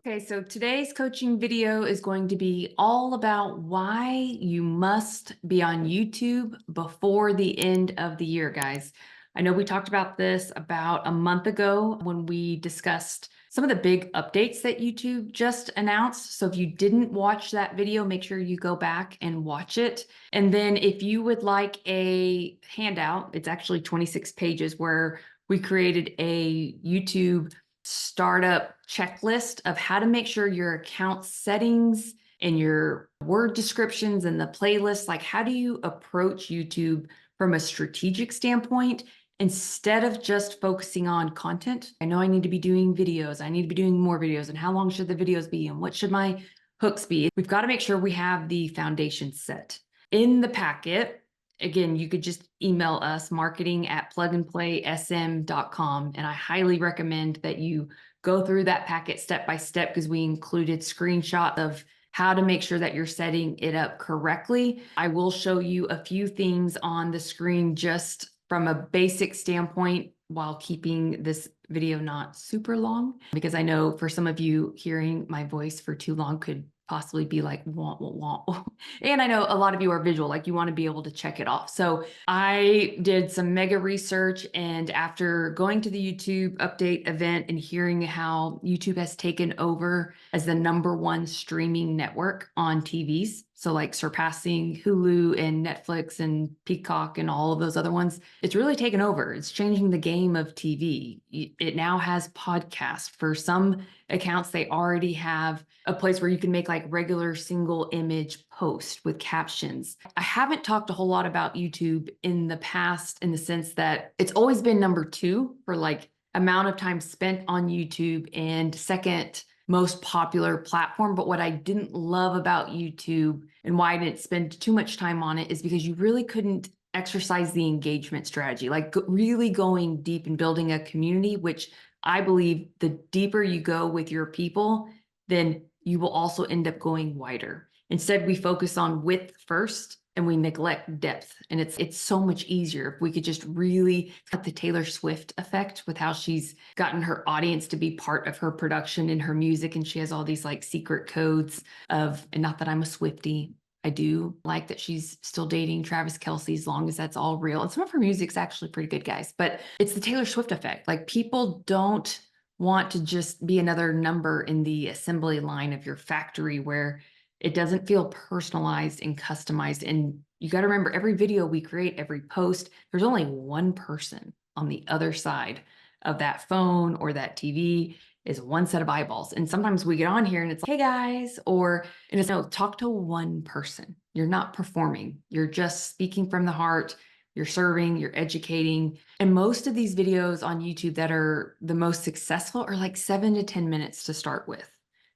Okay, so today's coaching video is going to be all about why you must be on YouTube before the end of the year, guys. I know we talked about this about a month ago when we discussed some of the big updates that YouTube just announced. So if you didn't watch that video, make sure you go back and watch it. And then if you would like a handout, it's actually 26 pages where we created a YouTube startup checklist of how to make sure your account settings and your word descriptions and the playlist, like how do you approach YouTube from a strategic standpoint instead of just focusing on content. I know I need to be doing videos. I need to be doing more videos. And how long should the videos be? And what should my hooks be? We've got to make sure we have the foundation set. In the packet, again, you could just email us marketing@plugandplaysm.com. And I highly recommend that you go through that packet step by step because we included screenshots of how to make sure that you're setting it up correctly. I will show you a few things on the screen just from a basic standpoint while keeping this video not super long, because I know for some of you hearing my voice for too long could possibly be like, wah, wah, wah. And I know a lot of you are visual, like you want to be able to check it off. So I did some mega research, and after going to the YouTube update event and hearing how YouTube has taken over as the #1 streaming network on TVs, so like surpassing Hulu and Netflix and Peacock and all of those other ones, it's really taken over. It's changing the game of TV. It now has podcasts. For some accounts, they already have a place where you can make like regular single image posts with captions. I haven't talked a whole lot about YouTube in the past in the sense that it's always been #2 for like amount of time spent on YouTube and second most popular platform. But what I didn't love about YouTube and why I didn't spend too much time on it is because you really couldn't exercise the engagement strategy, like really going deep and building a community, which I believe the deeper you go with your people, then you will also end up going wider. Instead, we focus on width first and we neglect depth. And it's so much easier if we could just really cut the Taylor Swift effect with how she's gotten her audience to be part of her production and her music. And she has all these like secret codes of, and not that I'm a Swiftie, I do like that she's still dating Travis Kelce as long as that's all real. And some of her music's actually pretty good, guys. But it's the Taylor Swift effect. Like people don't want to just be another number in the assembly line of your factory where it doesn't feel personalized and customized. And you got to remember, every video we create, every post, there's only one person on the other side of that phone or that TV is one set of eyeballs. And sometimes we get on here and it's like, hey guys, and it's no, talk to one person. You're not performing. You're just speaking from the heart. You're serving, you're educating. And most of these videos on YouTube that are the most successful are like 7 to 10 minutes to start with.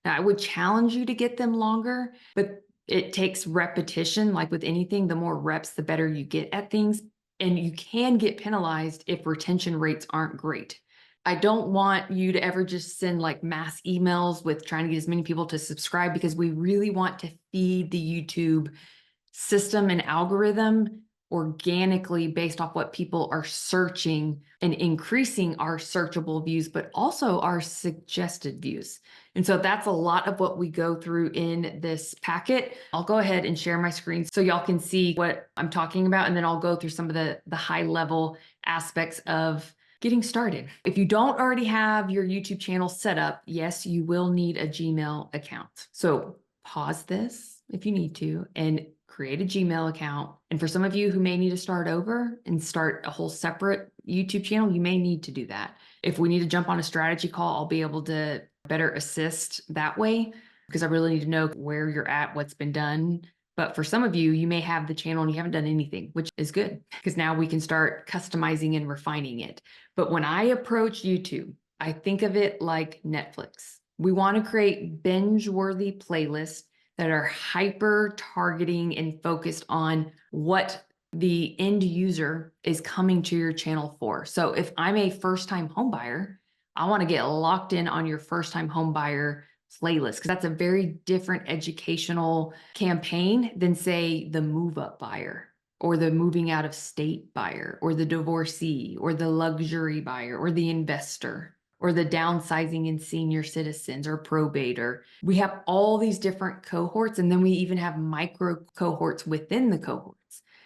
Now, I would challenge you to get them longer, but it takes repetition. Like with anything, the more reps, the better you get at things. And you can get penalized if retention rates aren't great. I don't want you to ever just send like mass emails with trying to get as many people to subscribe, because we really want to feed the YouTube system and algorithm organically based off what people are searching and increasing our searchable views, but also our suggested views. And so that's a lot of what we go through in this packet. I'll go ahead and share my screen so y'all can see what I'm talking about. And then I'll go through some of the high level aspects of getting started. If you don't already have your YouTube channel set up, yes, you will need a Gmail account. So pause this if you need to and create a Gmail account. And for some of you who may need to start over and start a whole separate YouTube channel, you may need to do that. If we need to jump on a strategy call, I'll be able to better assist that way, because I really need to know where you're at, what's been done. But for some of you, you may have the channel and you haven't done anything, which is good because now we can start customizing and refining it. But when I approach YouTube, I think of it like Netflix. We want to create binge-worthy playlists that are hyper targeting and focused on what the end user is coming to your channel for. So if I'm a first-time home buyer, I want to get locked in on your first-time home buyer playlist, because that's a very different educational campaign than, say, the move-up buyer or the moving out of state buyer or the divorcee or the luxury buyer or the investor. or the downsizing in senior citizens or probate, or we have all these different cohorts. And then we even have micro cohorts within the cohorts.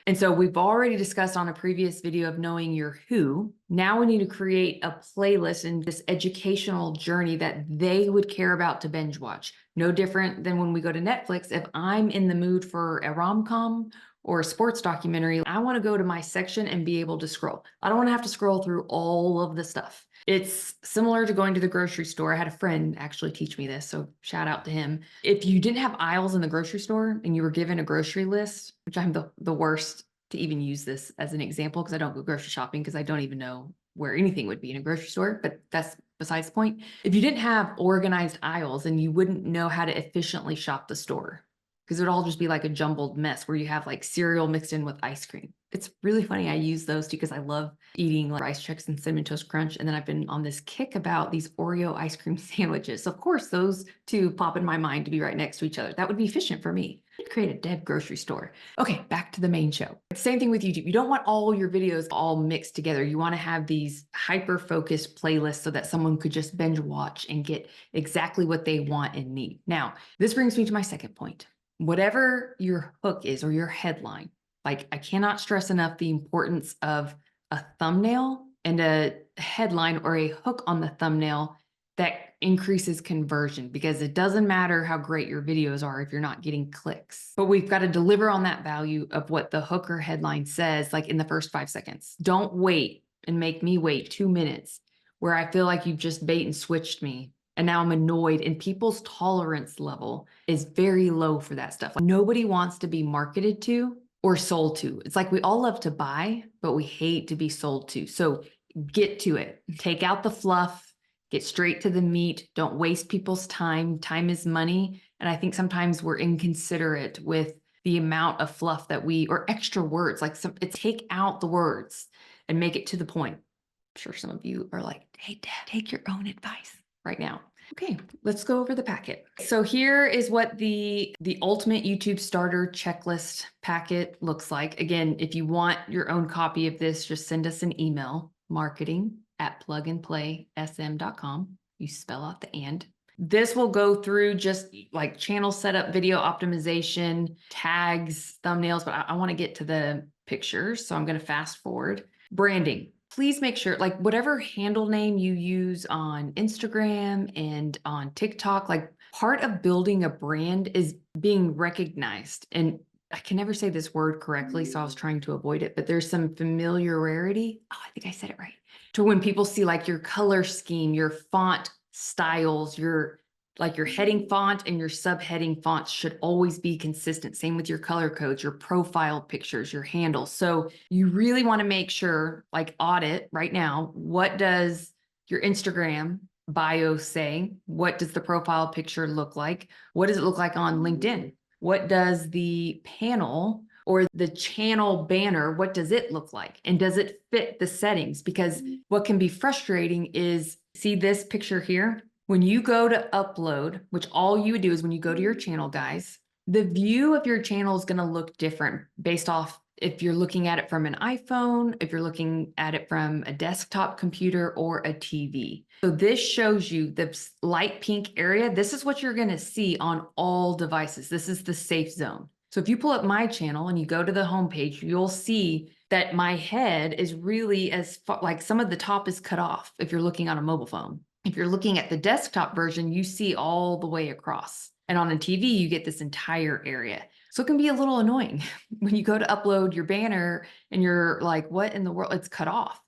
And so we've already discussed on a previous video of knowing your who. Now we need to create a playlist and this educational journey that they would care about to binge watch. No different than when we go to Netflix. If I'm in the mood for a rom-com or a sports documentary, I want to go to my section and be able to scroll. I don't want to have to scroll through all of the stuff. It's similar to going to the grocery store. I had a friend actually teach me this, so shout out to him. If you didn't have aisles in the grocery store and you were given a grocery list, which I'm the worst to even use this as an example because I don't go grocery shopping because I don't even know where anything would be in a grocery store, but that's besides the point. If you didn't have organized aisles, then you wouldn't know how to efficiently shop the store, because it would all just be like a jumbled mess where you have like cereal mixed in with ice cream. It's really funny. I use those too because I love eating like Rice Chex and Cinnamon Toast Crunch. And then I've been on this kick about these Oreo ice cream sandwiches. So of course, those two pop in my mind to be right next to each other. That would be efficient for me. I'd create a dead grocery store. Okay, back to the main show. Same thing with YouTube. You don't want all your videos all mixed together. You want to have these hyper-focused playlists so that someone could just binge watch and get exactly what they want and need. Now, this brings me to my second point. Whatever your hook is or your headline, like I cannot stress enough the importance of a thumbnail and a headline or a hook on the thumbnail that increases conversion, because it doesn't matter how great your videos are if you're not getting clicks. But we've got to deliver on that value of what the hook or headline says, like in the first 5 seconds. Don't wait and make me wait 2 minutes where I feel like you've just bait and switched me. And now I'm annoyed, and people's tolerance level is very low for that stuff. Nobody wants to be marketed to or sold to. It's like we all love to buy, but we hate to be sold to. So get to it. Take out the fluff, get straight to the meat. Don't waste people's time. Time is money. And I think sometimes we're inconsiderate with the amount of fluff that or extra words, like take out the words and make it to the point. I'm sure some of you are like, hey, Dad, take your own advice right now. Okay, let's go over the packet. So here is what the ultimate YouTube starter checklist packet looks like. Again, if you want your own copy of this, just send us an email, marketing@plugandplaysm.com. You spell out the and. This will go through just like channel setup, video optimization, tags, thumbnails, but I want to get to the pictures. So I'm going to fast forward. Branding. Please make sure, like whatever handle name you use on Instagram and on TikTok, like part of building a brand is being recognized. And I can never say this word correctly, so I was trying to avoid it, but there's some familiarity. Oh, I think I said it right. To when people see like your color scheme, your font styles, your heading font and your subheading fonts should always be consistent. Same with your color codes, your profile pictures, your handles. So you really want to make sure, like audit right now, what does your Instagram bio say? What does the profile picture look like? What does it look like on LinkedIn? What does the panel or the channel banner, what does it look like? And does it fit the settings? Because what can be frustrating is, see this picture here? When you go to upload, which all you would do is when you go to your channel, guys, the view of your channel is going to look different based off if you're looking at it from an iPhone, if you're looking at it from a desktop computer or a TV. So this shows you the light pink area. This is what you're going to see on all devices. This is the safe zone. So if you pull up my channel and you go to the homepage, you'll see that my head is really as far, like some of the top is cut off if you're looking on a mobile phone. If you're looking at the desktop version, you see all the way across. And on a TV, you get this entire area. So it can be a little annoying when you go to upload your banner and you're like, what in the world? It's cut off.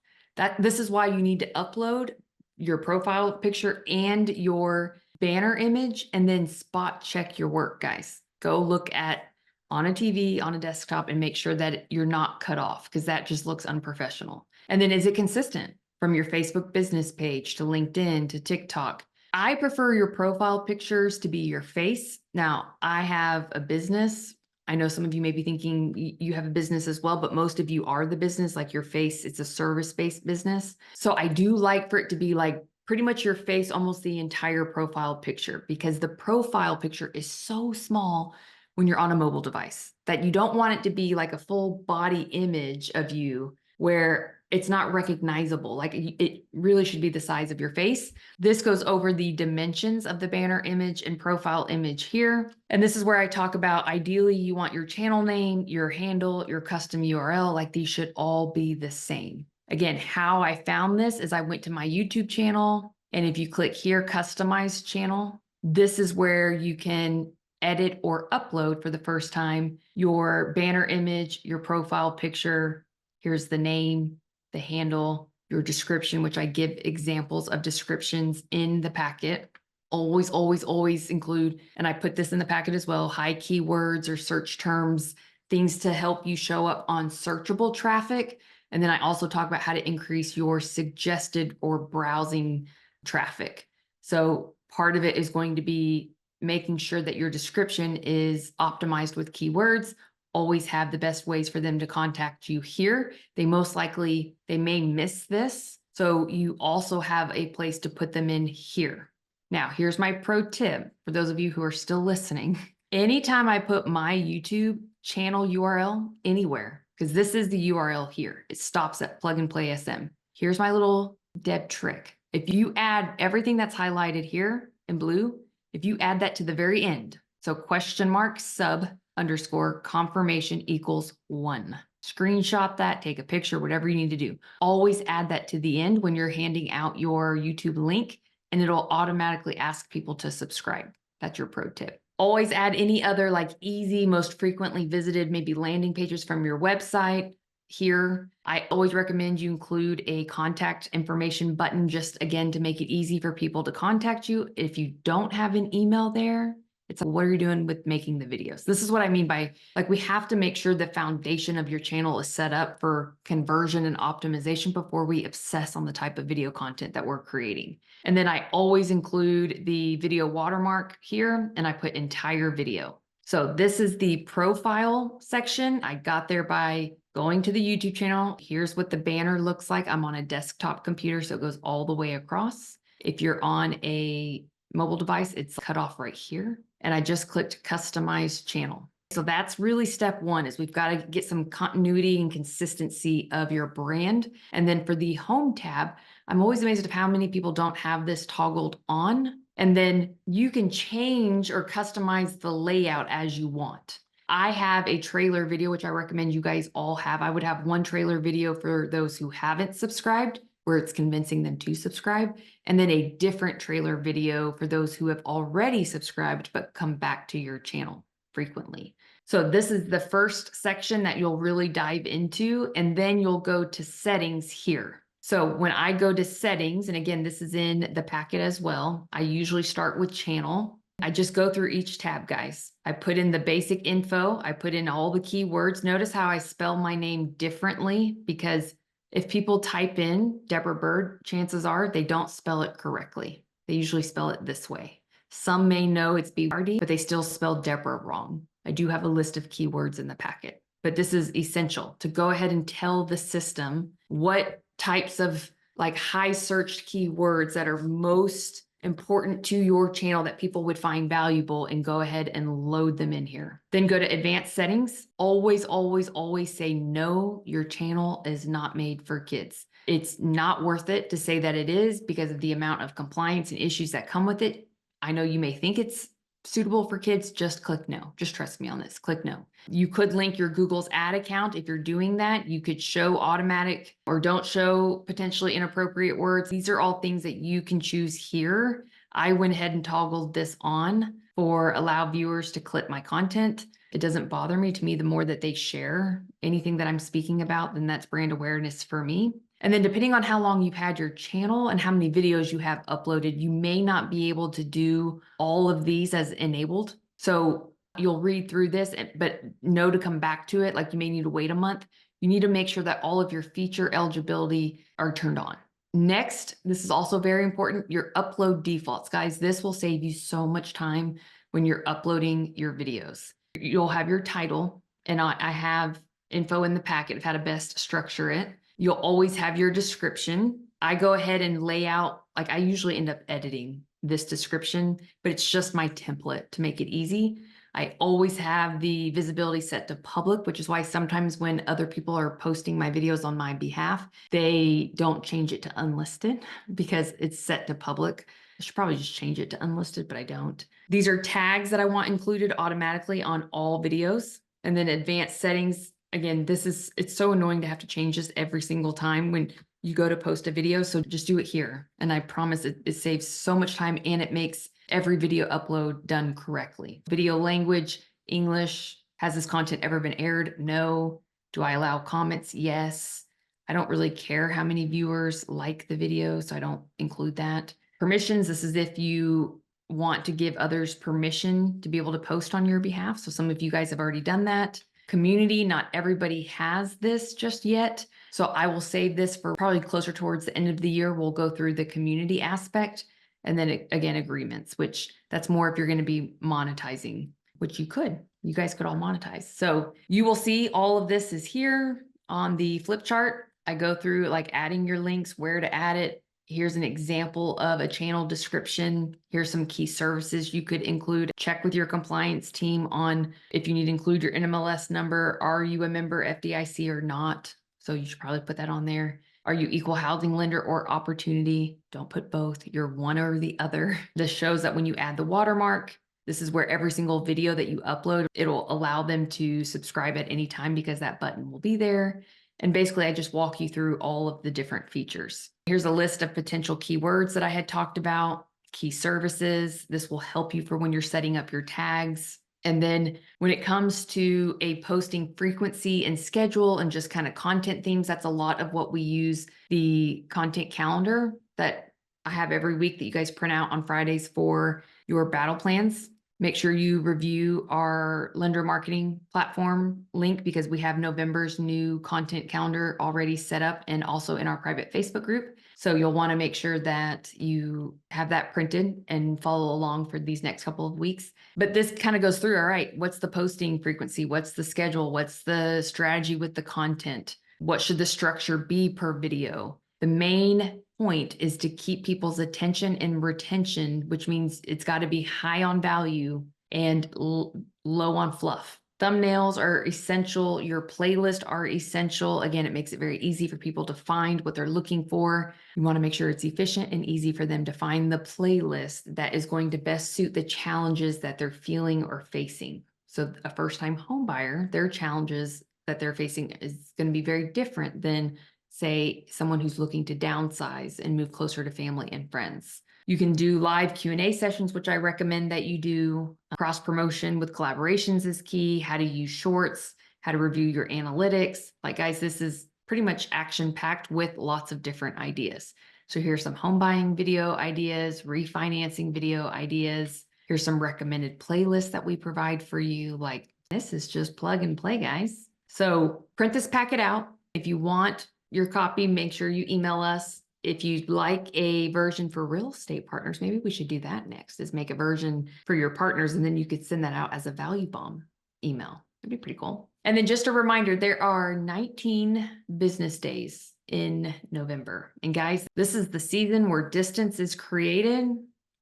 This is why you need to upload your profile picture and your banner image and then spot check your work, guys. Go look at on a TV, on a desktop, and make sure that you're not cut off, because that just looks unprofessional. And then is it consistent? From your Facebook business page to LinkedIn to TikTok. I prefer your profile pictures to be your face. Now, I have a business. I know some of you may be thinking you have a business as well, but most of you are the business, like your face, it's a service-based business. So I do like for it to be like pretty much your face, almost the entire profile picture, because the profile picture is so small when you're on a mobile device that you don't want it to be like a full body image of you where it's not recognizable. Like it really should be the size of your face. This goes over the dimensions of the banner image and profile image here. And this is where I talk about, ideally, you want your channel name, your handle, your custom URL, like these should all be the same. Again, how I found this is I went to my YouTube channel, and if you click here, customize channel, this is where you can edit or upload for the first time your banner image, your profile picture. Here's the name, the handle, your description, which I give examples of descriptions in the packet. Always, always, always include, and I put this in the packet as well, high keywords or search terms, things to help you show up on searchable traffic. And then I also talk about how to increase your suggested or browsing traffic. So part of it is going to be making sure that your description is optimized with keywords. Always have the best ways for them to contact you here. They may miss this. So you also have a place to put them in here. Now, here's my pro tip for those of you who are still listening. Anytime I put my YouTube channel URL anywhere, because this is the URL here, it stops at plug and play SM. Here's my little Deb trick. If you add everything that's highlighted here in blue, if you add that to the very end, so !sub_ confirmation equals 1. Screenshot that, take a picture, whatever you need to do. Always add that to the end when you're handing out your YouTube link, and it'll automatically ask people to subscribe. That's your pro tip. Always add any other like easy, most frequently visited, maybe landing pages from your website here. I always recommend you include a contact information button, just again, to make it easy for people to contact you. If you don't have an email there, it's like, what are you doing with making the videos? This is what I mean by, like, we have to make sure the foundation of your channel is set up for conversion and optimization before we obsess on the type of video content that we're creating. And then I always include the video watermark here, and I put entire video. So this is the profile section. I got there by going to the YouTube channel. Here's what the banner looks like. I'm on a desktop computer, so it goes all the way across. If you're on a mobile device, it's cut off right here. And I just clicked customize channel. So that's really step one, is we've got to get some continuity and consistency of your brand. And then for the home tab, I'm always amazed at how many people don't have this toggled on. And then you can change or customize the layout as you want. I have a trailer video, which I recommend you guys all have. I would have one trailer video for those who haven't subscribed, where it's convincing them to subscribe, and then a different trailer video for those who have already subscribed but come back to your channel frequently. So this is the first section that you'll really dive into, and then you'll go to settings here. So when I go to settings, and again, this is in the packet as well, I usually start with channel. I just go through each tab, guys. I put in the basic info. I put in all the keywords. Notice how I spell my name differently, because if people type in Deborah Bird, chances are they don't spell it correctly. They usually spell it this way. Some may know it's B-R-D, but they still spell Deborah wrong. I do have a list of keywords in the packet, but this is essential to go ahead and tell the system what types of like high searched keywords that are most important to your channel that people would find valuable, and go ahead and load them in here. Then go to advanced settings. Always, always, always say no, your channel is not made for kids. It's not worth it to say that it is, because of the amount of compliance and issues that come with it. I know you may think it's suitable for kids. Just click no. Just trust me on this. Click no. You could link your Google's ad account. If you're doing that, you could show automatic or don't show potentially inappropriate words. These are all things that you can choose here. I went ahead and toggled this on for allow viewers to clip my content. It doesn't bother me. To me, the more that they share anything that I'm speaking about, then that's brand awareness for me. And then depending on how long you've had your channel and how many videos you have uploaded, you may not be able to do all of these as enabled. So you'll read through this, but know to come back to it. Like you may need to wait a month. You need to make sure that all of your feature eligibility are turned on. Next, this is also very important, your upload defaults. Guys, this will save you so much time when you're uploading your videos. You'll have your title, and I have info in the packet of how to best structure it. You'll always have your description. I go ahead and lay out, like I usually end up editing this description, but it's just my template to make it easy. I always have the visibility set to public, which is why sometimes when other people are posting my videos on my behalf, they don't change it to unlisted because it's set to public. I should probably just change it to unlisted, but I don't. These are tags that I want included automatically on all videos. And then advanced settings. Again, it's so annoying to have to change this every single time when you go to post a video. So just do it here. And I promise it saves so much time and it makes every video upload done correctly. Video language, English. Has this content ever been aired? No. Do I allow comments? Yes. I don't really care how many viewers like the video, so I don't include that. Permissions, this is if you want to give others permission to be able to post on your behalf. So some of you guys have already done that. Community, not everybody has this just yet. So I will save this for probably closer towards the end of the year. We'll go through the community aspect. And then again, agreements, which that's more if you're going to be monetizing, which you guys could all monetize. So you will see all of this is here on the flip chart. I go through like adding your links, where to add it. Here's an example of a channel description. Here's some key services you could include. Check with your compliance team on if you need to include your NMLS number. Are you a member FDIC or not? So you should probably put that on there. Are you equal housing lender or opportunity? Don't put both. You're one or the other. This shows that when you add the watermark, this is where every single video that you upload, it'll allow them to subscribe at any time because that button will be there. And basically, I just walk you through all of the different features. Here's a list of potential keywords that I had talked about, key services. This will help you for when you're setting up your tags. And then when it comes to a posting frequency and schedule and just kind of content themes, that's a lot of what we use the content calendar that I have every week that you guys print out on Fridays for your battle plans. Make sure you review our lender marketing platform link because we have November's new content calendar already set up and also in our private Facebook group. So you'll want to make sure that you have that printed and follow along for these next couple of weeks. But this kind of goes through, all right, what's the posting frequency? What's the schedule? What's the strategy with the content? What should the structure be per video? The main point is to keep people's attention and retention, which means it's got to be high on value and low on fluff. Thumbnails are essential. Your playlists are essential. Again, it makes it very easy for people to find what they're looking for. You want to make sure it's efficient and easy for them to find the playlist that is going to best suit the challenges that they're feeling or facing. So a first-time home buyer, their challenges that they're facing is going to be very different than say someone who's looking to downsize and move closer to family and friends. You can do live Q&A sessions, which I recommend that you do. Cross promotion with collaborations is key. How to use shorts, how to review your analytics. Like guys, this is pretty much action packed with lots of different ideas. So here's some home buying video ideas, refinancing video ideas. Here's some recommended playlists that we provide for you. Like this is just plug and play, guys. So print this packet out. If you want your copy, make sure you email us. If you'd like a version for real estate partners, maybe we should do that next, is make a version for your partners, and then you could send that out as a value bomb email. It'd be pretty cool. And then just a reminder, there are 19 business days in November. And guys, this is the season where distance is created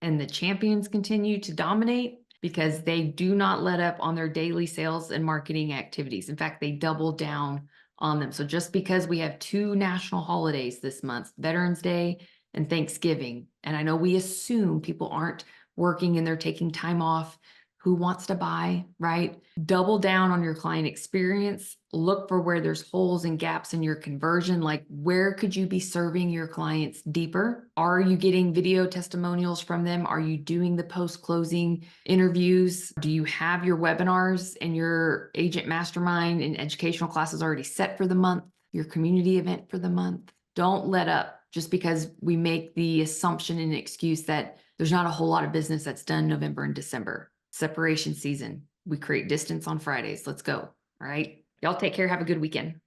and the champions continue to dominate because they do not let up on their daily sales and marketing activities. In fact, they double down on them. So just because we have 2 national holidays this month, Veterans Day and Thanksgiving, and I know we assume people aren't working and they're taking time off, who wants to buy, right? Double down on your client experience. Look for where there's holes and gaps in your conversion. Like where could you be serving your clients deeper? Are you getting video testimonials from them? Are you doing the post-closing interviews? Do you have your webinars and your agent mastermind and educational classes already set for the month? Your community event for the month? Don't let up just because we make the assumption and excuse that there's not a whole lot of business that's done November and December. Separation season. We create distance on Fridays. Let's go. All right. Y'all take care. Have a good weekend.